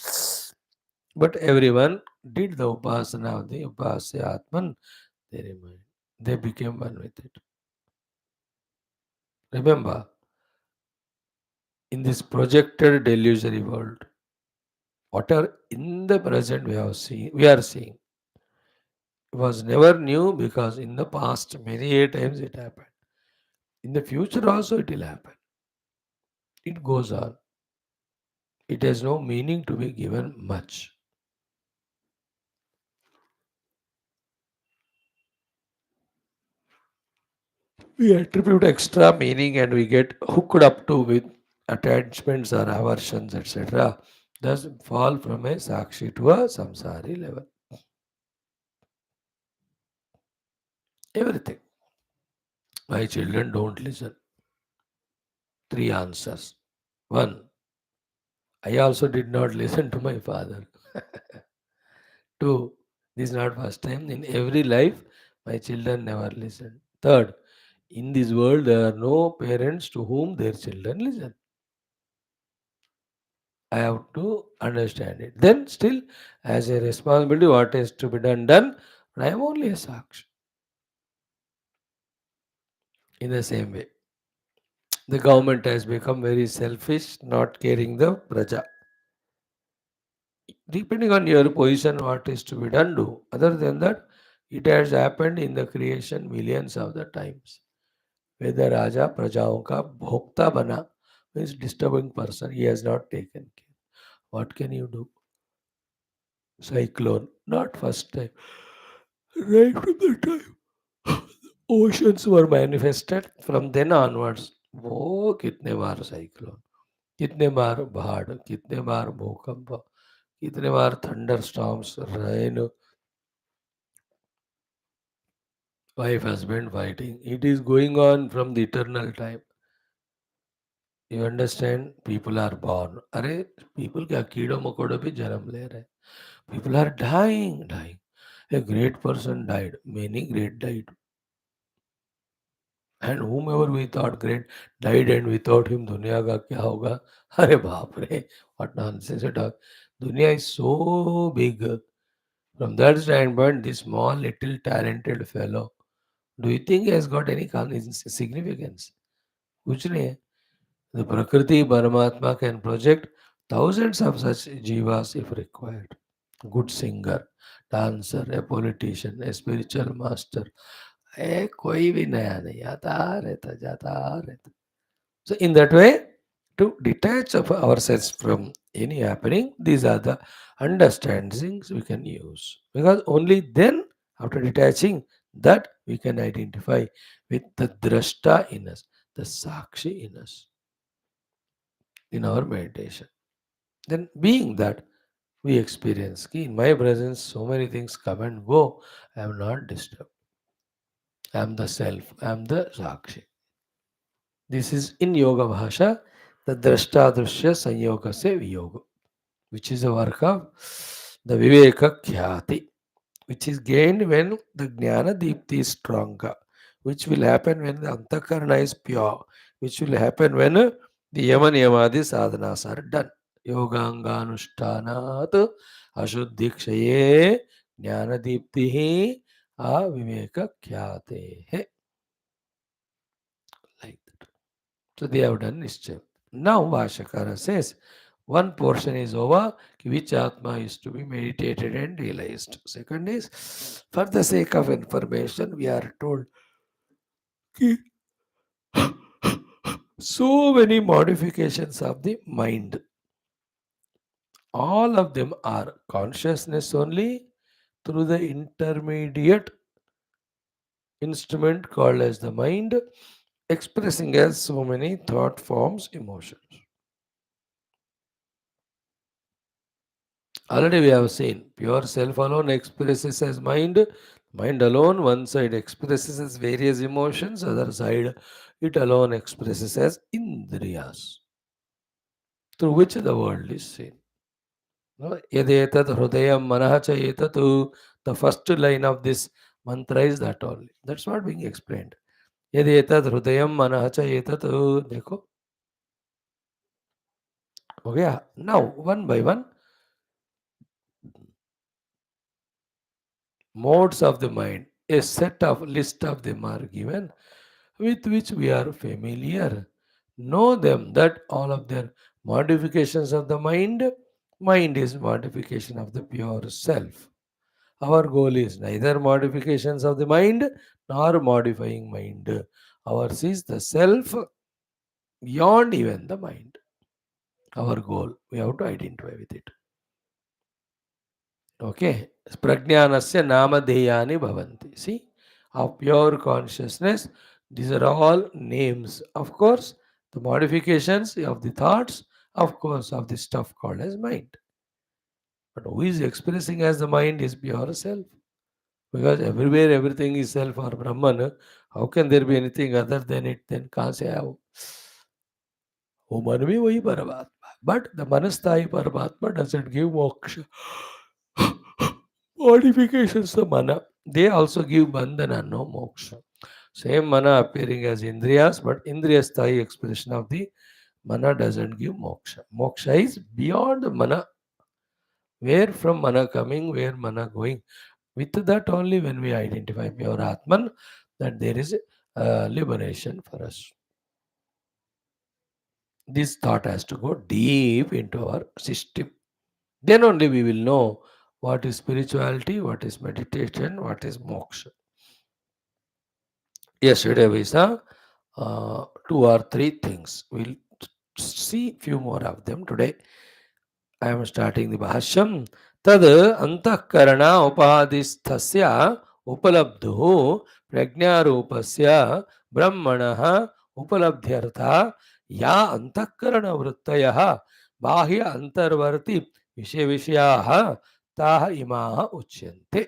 [SPEAKER 1] But everyone did the upasana of the upasya Atman. They remained. They became one with it. Remember, in this projected delusory world, whatever in the present we are seeing, was never new because in the past many times it happened. In the future also it will happen. It goes on. It has no meaning to be given much. We attribute extra meaning and we get hooked up to with attachments or aversions, etc. Thus fall from a sakshi to a samsari level. Everything. My children don't listen. 3 answers. One, I also did not listen to my father. Two, this is not first time. In every life, my children never listen. Third, in this world, there are no parents to whom their children listen. I have to understand it. Then, still, as a responsibility, what is to be done. But I am only a sakshi. In the same way, the government has become very selfish, not caring the praja. Depending on your position, what is to be done, do. Other than that, it has happened in the creation millions of the times. Whether Raja Prajaon ka bhokta bana means disturbing person, he has not taken care. What can you do? Cyclone, not first time. Right from the time oceans were manifested, from then onwards, वो कितने बार cyclone, कितने बार बाढ़, कितने बार भूकंप, कितने बार thunder storms, rain, wife husband fighting. It is going on from the eternal time. You understand? People are born. अरे people क्या कीड़ों मकोड़ों पे जन्म ले रहे हैं. People are dying. A great person died. Many great died. And whomever we thought great died and without him दुनिया का क्या होगा? अरे बाप रे! What nonsense you talk. दुनिया is so big. From that standpoint, this small little talented fellow Do you think it has got any significance? कुछ नहीं है. The Prakriti Paramatma can project thousands of such jivas if required. Good singer, dancer, a politician, a spiritual master. कोई भी नया नहीं आता रहता जाता रहता. So in that way, to detach of ourselves from any happening, these are the understandings we can use. Because only then, after detaching, that we can identify with the drashta in us, the sakshi in us, in our meditation. Then being that, we experience, ki in my presence, so many things come and go. I am not disturbed. I am the self. I am the sakshi. This is in Yoga Bhasha, the drashta drushya sanyoga se viyoga, which is a work of the Viveka Khyati, which is gained when the Jnana Deepti is stronger, which will happen when the Antakarana is pure, which will happen when the Yama Niyamadi sadhanas are done. Yoganganushthanat ashuddhikshaye Jnana Deepti aviveka khyate. Like that. So they have done nischay. Now Vashakara says, one portion is over, which Atma is to be meditated and realized. Second is, for the sake of information, we are told कि so many modifications of the mind. All of them are consciousness only through the intermediate instrument called as the mind, expressing as so many thought forms, emotions. Already we have seen pure self alone expresses as mind. Mind alone, one side expresses as various emotions, other side it alone expresses as indriyas, through which the world is seen. No? Yadetat hrudayam manaha cha etatu. The first line of this mantra is that only. That's what being explained. Yadetat hrudayam manaha cha etatu. देखो हो गया. Now one by one, modes of the mind, a set of list of them are given with which we are familiar. Know them that all of their modifications of the mind is modification of the pure self. Our goal is neither modifications of the mind nor modifying mind. Ours is the self beyond even the mind. Our goal, we have to identify with it. Okay. Prajnanasya namadeyani bhavanti. See, of pure consciousness, these are all names. Of course, the modifications of the thoughts, of course, of the stuff called as mind. But who is expressing as the mind is pure self. Because everywhere everything is self or Brahman, how can there be anything other than it? Then कहाँ से आया वो? वो मन भी वही परमात्मा. But the manasthai Paramatma doesn't give moksha. Modifications the mana. They also give bandhana, no moksha. Same mana appearing as indriyas, but indriya sthai expression of the mana doesn't give moksha. Moksha is beyond the mana. Where from mana coming, where mana going. With that only when we identify pure Atman, that there is liberation for us. This thought has to go deep into our system. Then only we will know what is spirituality, what is meditation, what is moksha. Yesterday we saw two or three things. We'll see few more of them today. I am starting the Bhashyam. Tad antahkarana upadhisthasya upalabdho prajnarupasya brahmanaha upalabdhyartha ya antahkarana vrittayah bahya antarvarti vishyaha taha imaha uchyante.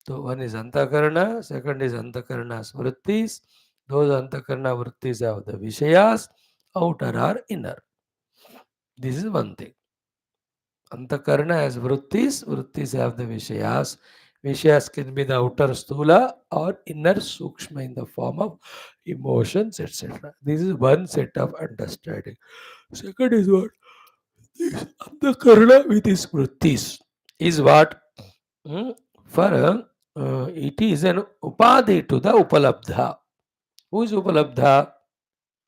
[SPEAKER 1] So one is antakarana, second is antakarana's vrittis. Those antakarana vrittis have the vishayas, outer or inner. This is one thing. Antakarana has vrittis have the vishayas. Vishayas can be the outer stula or inner sukshma in the form of emotions, etc. This is one set of understanding. Second is what? This Antakarana with his vrittis is what? For it is an upadhi to the upalabdha. Who is upalabdha?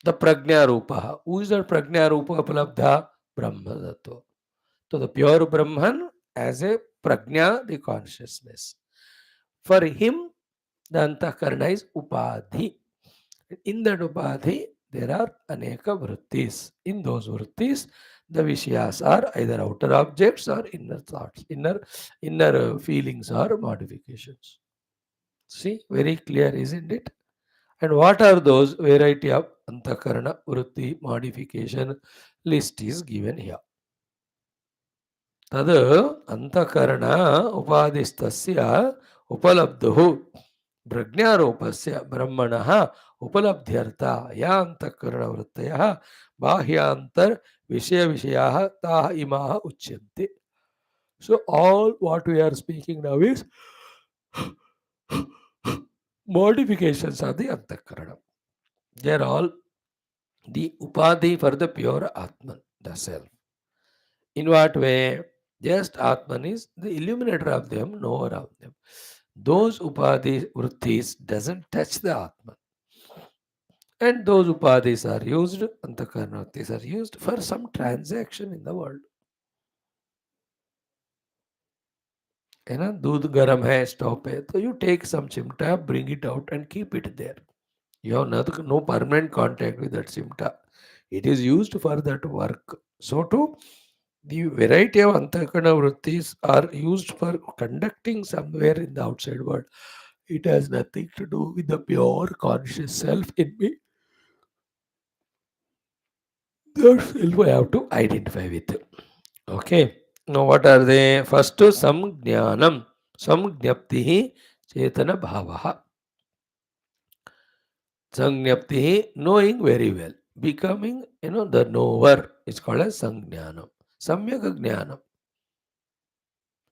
[SPEAKER 1] The prajna rupa. Who is the prajna rupa upalabdha? Brahma tattva. So the pure Brahman as a prajna, the consciousness. For him, the antakarana is upadhi. In that upadhi, there are aneka vrittis. In those vrittis, the vishyas are either outer objects or inner thoughts, inner feelings or modifications. See, very clear, isn't it? And what are those variety of antakarana vritti modification list is given here. तद् अंतकरण उपाधिस्तस्य उपलब्धुः प्रज्ञारूपस्य ब्रह्मणः उपलब्ध्यर्थ या अंतकरणवृत्तयः बाह्यांतर विषय विषयाः ताः इमाः उच्यन्ते. So all what we are speaking now is modifications of the antakarana. They are all the upadhi for the pure Atman, the self. In what way? Just Atman is the illuminator of them, knower of them. Those upadhi vrittis doesn't touch the Atman. And those upadhis are used, antakarana vrittis are used for some transaction in the world. है ना, दूध गर्म है, stop है, तो you take some chimta, bring it out and keep it there. You have no permanent contact with that chimta. It is used for that work. So too, the variety of antakarana vrittis are used for conducting somewhere in the outside world. It has nothing to do with the pure conscious self in me. That self I have to identify with. Okay. Now what are they? First, samjnanam. Samjnaptihi chetana bhavaha. Samjnaptihi, knowing very well. Becoming, the knower is called as samjnanam. Samyak jnanam.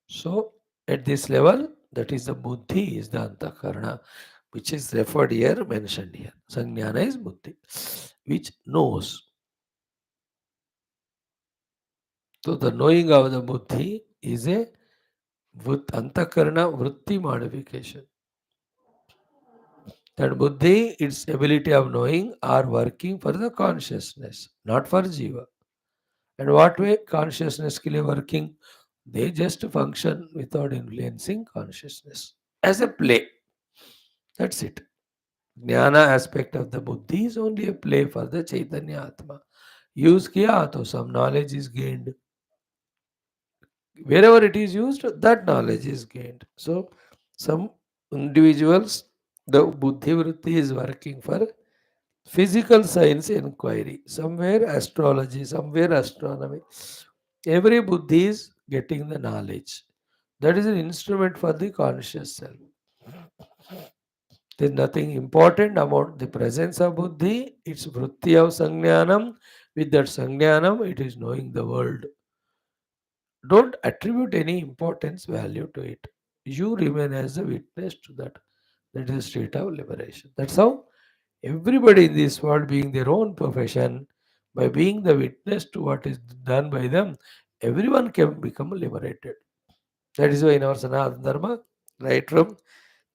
[SPEAKER 1] So, at this level, that is the buddhi, is the antakarana, which is referred here, mentioned here. Sanjnana is buddhi, which knows. So, the knowing of the buddhi is a antakarana vritti modification. That buddhi, its ability of knowing, are working for the consciousness, not for jiva. And what way consciousness is working? They just function without influencing consciousness as a play. That's it. Jnana aspect of the buddhi is only a play for the Chaitanya Atma. Use kiya to some knowledge is gained. Wherever it is used, that knowledge is gained. So, some individuals, the buddhi vritti is working for physical science inquiry, somewhere astrology, somewhere astronomy. Every buddhi is getting the knowledge. That is an instrument for the conscious self. There is nothing important about the presence of buddhi. It's vritti of sangnyanam. With that sangnyanam, it is knowing the world. Don't attribute any importance, value to it. You remain as a witness to that. That is a state of liberation. That's how everybody in this world, being their own profession, by being the witness to what is done by them, everyone can become liberated. That is why in our Sanatana Dharma, right from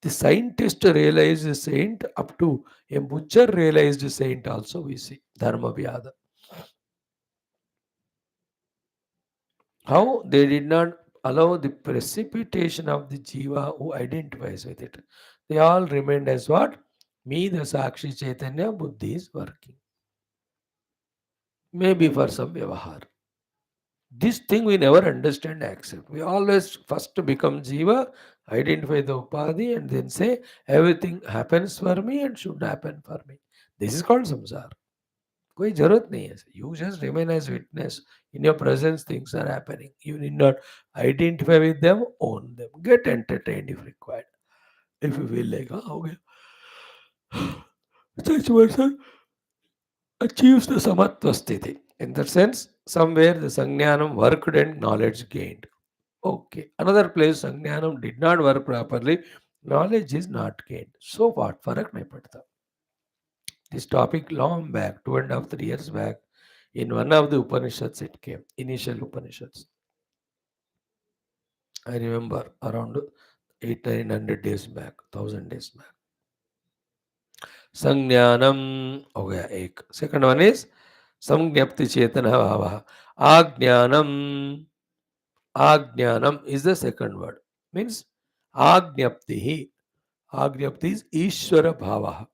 [SPEAKER 1] the scientist realized a saint up to a butcher realized a saint also we see. Dharma Vyada. How they did not allow the precipitation of the jiva who identifies with it. They all remained as what? Me, the Sakshi Chaitanya, Buddhi is working. Maybe for some vyavahar. This thing we never understand, accept. We always first become jiva, identify the upadhi, and then say everything happens for me and should happen for me. This is called samsara. कोई जरूरत नहीं है. You just remain as witness. In your presence, things are happening. You need not identify with them, own them. Get entertained if required. If you feel like, हो गया. Such person achieves the samatva sthiti. In that sense, somewhere the sangnyanam worked and knowledge gained. Okay. Another place sangnyanam did not work properly. Knowledge is not gained. So what? Farak nahi padta. This topic long back, 2.5, 3 years back, in one of the Upanishads it came, initial Upanishads. I remember around 800-900 days back, 1000 days back. संज्ञानम हो गया एक. Second one is संज्ञप्ति चेतन भाव. आज्ञानम. आज्ञानम is the second word. Means आज्ञप्ति. Agnapti is Ishvara Bhava.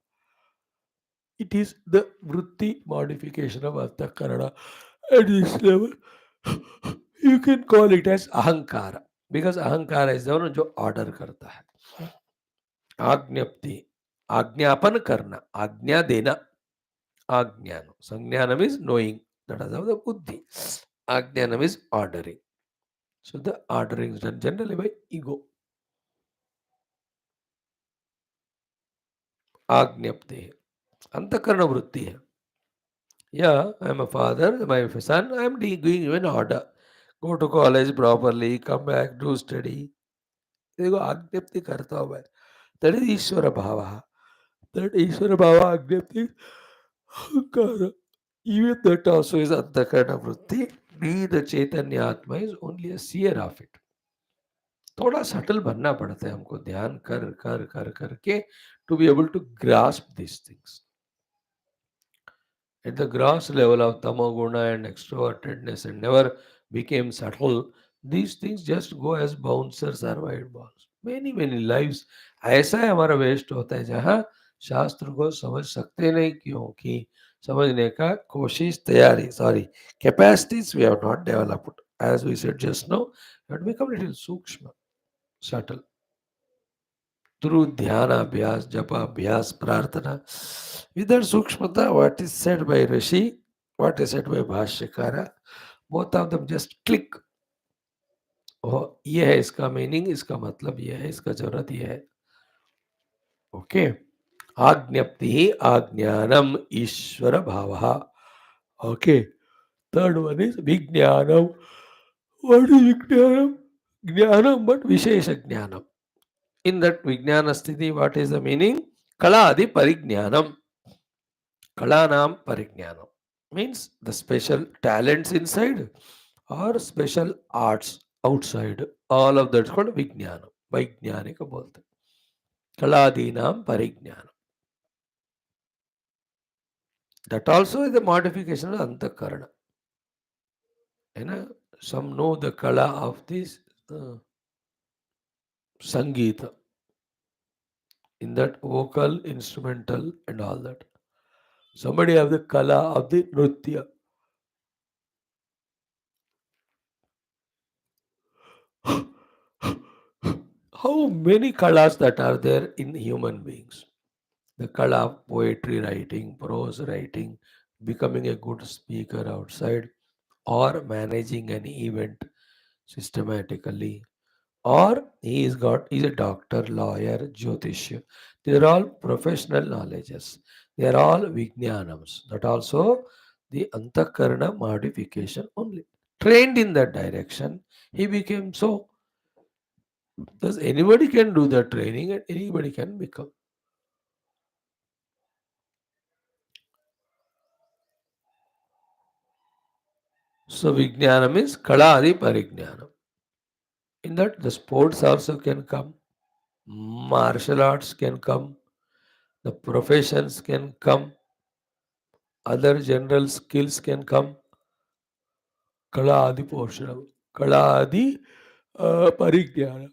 [SPEAKER 1] It is the Vritti modification of Antakarana at this level. You can call it as Ahankara. Because Ahankara is the one जो order करता है. आज्ञप्ति. आज्ञापन करना. आज्ञा देना. Ajnana. Sangnyanam is knowing. That is how the buddhi. Ajnanam is ordering. So the ordering is done generally by ego. Ajnapti. Antakarana vritti hai. Yeah, I am a father, my son, I am doing even order. Go to college properly, come back, do study. देखो आज्ञप्ति करता हूँ मैं. That is ईश्वर भाव. That ईश्वर भाव आज्ञप्ति अहंकार. Even that also is antakarana vritti. Me, the Chaitanya Atma, is only a seer of it. थोड़ा subtle बनना पड़ता है हमको ध्यान कर कर कर करके to be able to grasp these things. At the gross level of tamoguna and extrovertedness and never became subtle, these things just go as bouncers or white balls. Many lives ऐसा है हमारा वेस्ट होता है जहाँ शास्त्र को समझ सकते नहीं क्योंकि समझने का कोशिश तैयारी capacities we have not developed. As we said just now, we have become little सूक्ष्म, subtle. Through dhyana abhyas, japa abhyas, prarthana. With that sukshmata, what is said by Rishi, what is said by Bhashyakara, both of them just click. Oh, ये है इसका meaning, इसका मतलब ये है, इसका जरूरत ये है. ओके. आज्ञप्ति आज्ञानम ईश्वर भावः. Okay. Third one is vijnanam. What is Vijnanam? Jnanam, but Vishesha Jnanam. In that Vijnana Sthiti, what is the meaning? Kaladi Parijnanam. Kalanam Parijnanam means the special talents inside or special arts outside. All of that is called Vijnanam. Vijnani ka bolte. Kaladinam Parijnanam. That also is the modification of Antakarana. Some know the kala of this Sangeeta. In that vocal, instrumental and all that. Somebody have the kala of the Nritya. How many kalas that are there in human beings? The kala of poetry writing, prose writing, becoming a good speaker outside, or managing an event systematically, or he's a doctor, lawyer, jyotish. These are all professional knowledges. They are all vijnanams. That also the antakarana modification only. Trained in that direction, he became so. Thus anybody can do the training and anybody can become. So vijnana means kaladi parijnanam. In that the sports also can come, martial arts can come, the professions can come, other general skills can come. Kaladi portion, kaladi parijnanam.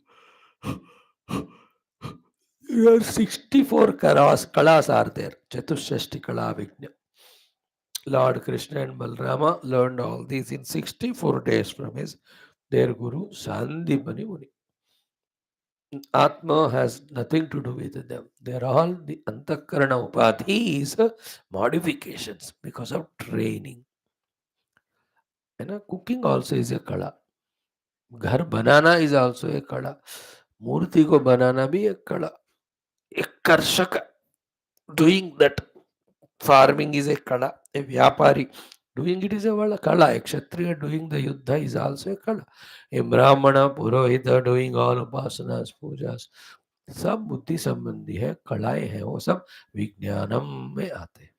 [SPEAKER 1] There are 64 kalas are there. Chatushashti kala vijna. Lord Krishna and Balrama learned all these in 64 days from their guru Sandipani Muni. Atma has nothing to do with them. They are all the Antakarana Upadhis modifications because of training. And cooking also is a kala. घर बनाना is also a kala. मूर्ति को बनाना भी एक कला. एक कर्षक doing that farming is a kala. A vyapari doing it is a kala. A kshatriya doing the yuddha is also a kala. A brahmana purohita doing all upasanas, pujas, सब बुद्धि संबंधी है, कलाएं हैं, वो सब विज्ञानम में आते हैं.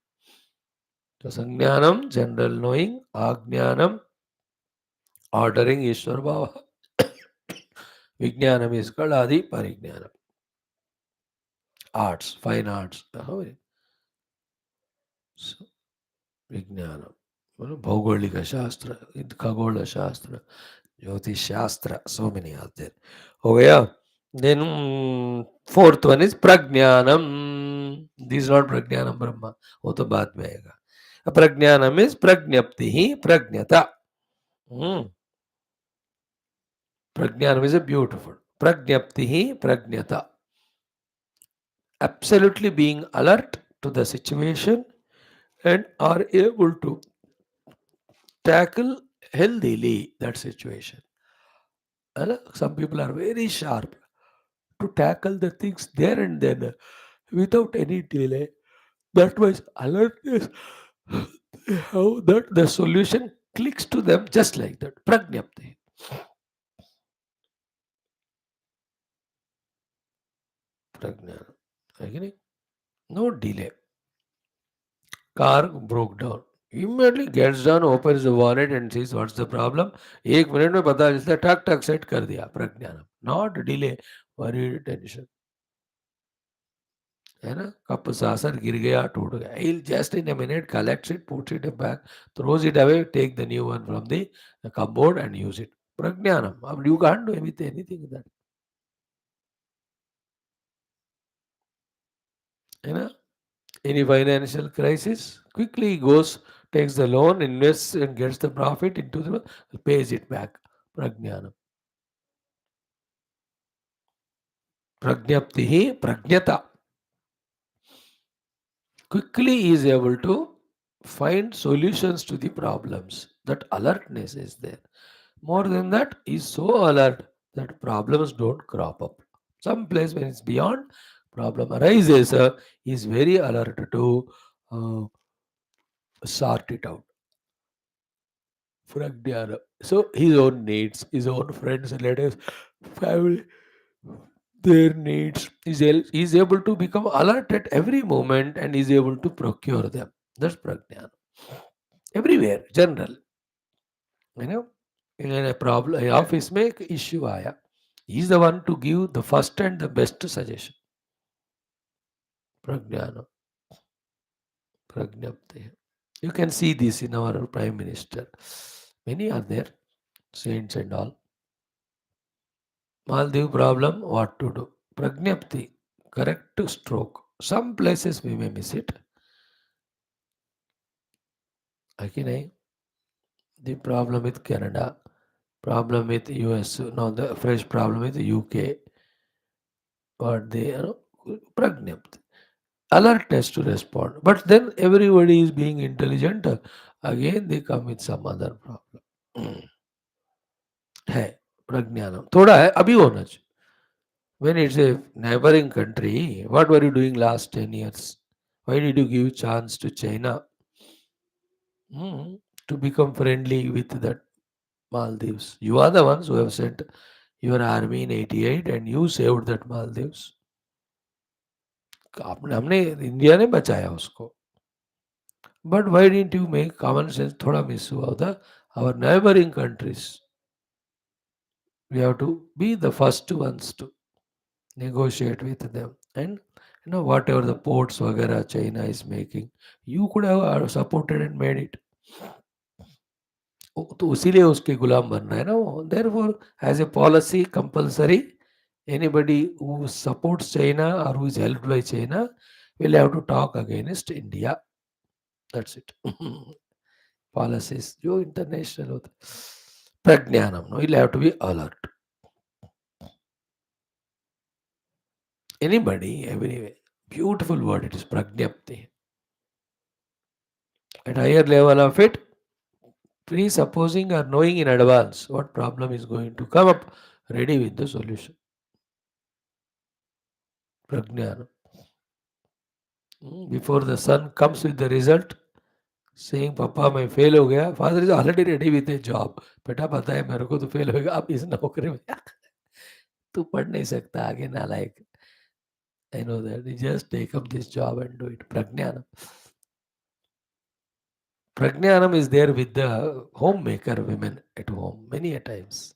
[SPEAKER 1] तो संज्ञानम जनरल नोइंग, आज्ञानम ऑर्डरिंग ईश्वर भाव, Vijnanam is called Adi Parigyanam. Arts, fine arts. So, Vijnanam. Bhaugolika Shastra, Khagola Shastra, Jyotish Shastra, so many are there. Oh yeah. Then fourth one is Prajnanam. This is not Prajnanam Brahma. वो तो बाद में आएगा. Prajnanam is Prajnapti he Prajnata. Prajnanam is a beautiful. Prajnapti hi Prajnata. Absolutely being alert to the situation and are able to tackle healthily that situation. Some people are very sharp to tackle the things there and then without any delay. That was alertness. How that the solution clicks to them just like that. Prajnapti. Prajnana. Agree? No delay. Car broke down. Immediately gets down, opens the bonnet and sees what's the problem. 1 minute में पता चलता है, ठक ठक set कर दिया. प्रज्ञानम. Not delay, worry, tension. है ना? कप सासर गिर गया, टूट गया. He'll just in a minute collects it, puts it back, throws it away, take the new one from the cupboard and use it. Prajnanam. You can't do anything with that. है ना? Any financial crisis, quickly he goes, takes the loan, invests and gets the profit into the, pays it back. Prajnanam. Prajnapti hi prajnata. Quickly he is able to find solutions to the problems. That alertness is there. More than that, he is so alert that problems don't crop up. Some place when it's beyond, problem arises, he is very alert to sort it out. Pragnana. So his own needs, his own friends, relatives, family, their needs. Is able to become alert at every moment and is able to procure them. That's Pragnana. Everywhere, general. You know, in a problem, office make issue आया. He is the one to give the first and the best suggestion. Pragnana. Pragnapti. You can see this in our Prime Minister. Many are there, saints and all. Maldiv problem, what to do? Pragnapti, correct stroke. Some places we may miss it. Again, the problem with Canada, problem with US, now the fresh problem with the UK, what they, Pragnapti. Alertness to respond. But then everybody is being intelligent. Again, they come with some other problem. है प्रज्ञानम थोड़ा है अभी होना चाहिए. When it's a neighboring country, what were you doing last 10 years? Why did you give chance to China to become friendly with that Maldives? You are the ones who have sent your army in 88 and you saved that Maldives. हमने India ने बचाया उसको. But why didn't you make common sense? थोड़ा miss हुआ होता. Our neighboring countries, we have to be the first ones to negotiate with them. And whatever the ports वगैरह China is making, you could have supported and made it. तो उसीलिए उसके गुलाम बनना है ना वो. Therefore, as a policy compulsory, anybody who supports China or who is helped by China will have to talk against India. That's it. Policies जो international होते. Prajnanam. No, you'll have to be alert. Anybody, everywhere. Beautiful word. It is prajnapti. At higher level of it, presupposing or knowing in advance what problem is going to come up, ready with the solution. Prajnana. Before the son comes with the result, saying, Papa, मैं fail हो गया. Father is already ready with a job. बेटा पता है मेरे को तो fail होगा. अब इस नौकरी में तू पढ़ नहीं सकता आगे नालायक. I know that. You just take up this job and do it. Prajnana. Prajnanam is there with the homemaker women at home many a times.